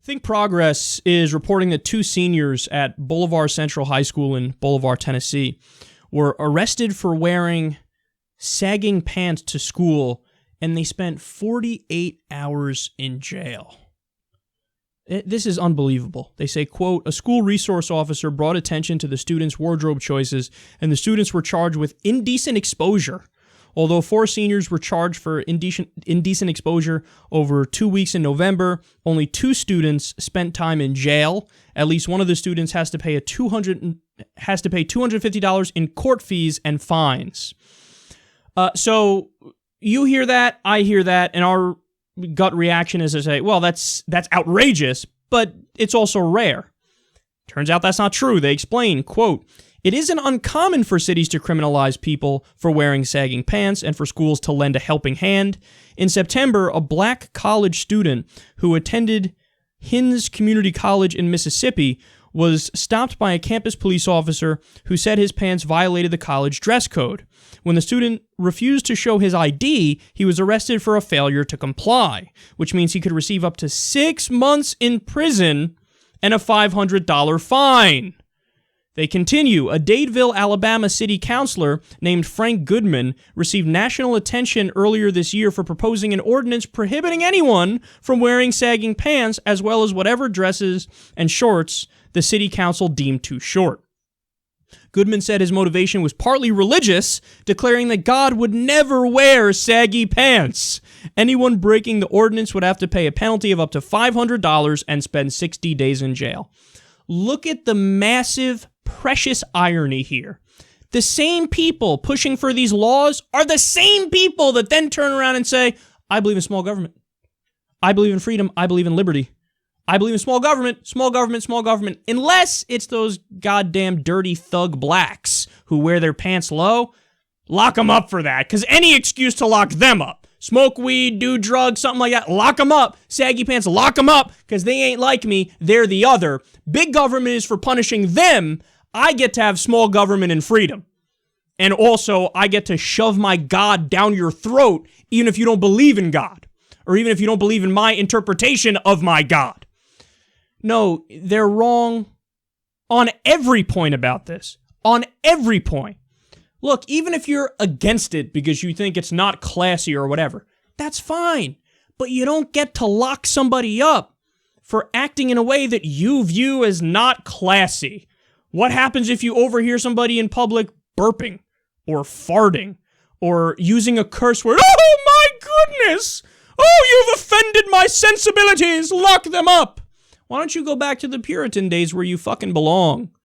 Think Progress is reporting that 2 seniors at Boulevard Central High School in Boulevard, Tennessee, were arrested for wearing sagging pants to school, and they spent 48 hours in jail. This is unbelievable. They say, quote, a school resource officer brought attention to the students' wardrobe choices, and the students were charged with indecent exposure. Although 4 seniors were charged for indecent exposure over 2 weeks in November, only 2 students spent time in jail. At least one of the students has to pay $250 in court fees and fines. So you hear that, I hear that, and our gut reaction is to say, well, that's outrageous, but it's also rare. Turns out that's not true. They explain, quote, it isn't uncommon for cities to criminalize people for wearing sagging pants and for schools to lend a helping hand. In September, a black college student who attended Hinds Community College in Mississippi was stopped by a campus police officer who said his pants violated the college dress code. When the student refused to show his ID, he was arrested for a failure to comply, which means he could receive up to 6 months in prison and a $500 fine. They continue. A Dadeville, Alabama city councilor named Frank Goodman received national attention earlier this year for proposing an ordinance prohibiting anyone from wearing sagging pants as well as whatever dresses and shorts the city council deemed too short. Goodman said his motivation was partly religious, declaring that God would never wear saggy pants. Anyone breaking the ordinance would have to pay a penalty of up to $500 and spend 60 days in jail. Look at the massive, precious irony here. The same people pushing for these laws are the same people that then turn around and say, I believe in small government. I believe in freedom. I believe in liberty. I believe in small government, small government, small government, unless it's those goddamn dirty thug blacks who wear their pants low. Lock them up for that, because any excuse to lock them up. Smoke weed, do drugs, something like that, lock them up. Saggy pants, lock them up, because they ain't like me, they're the other. Big government is for punishing them. I get to have small government and freedom. And also, I get to shove my God down your throat, even if you don't believe in God, or even if you don't believe in my interpretation of my God. No, they're wrong on every point about this. On every point. Look, even if you're against it because you think it's not classy or whatever, that's fine. But you don't get to lock somebody up for acting in a way that you view as not classy. What happens if you overhear somebody in public burping or farting or using a curse word? Oh my goodness! Oh, you've offended my sensibilities! Lock them up! Why don't you go back to the Puritan days where you fucking belong?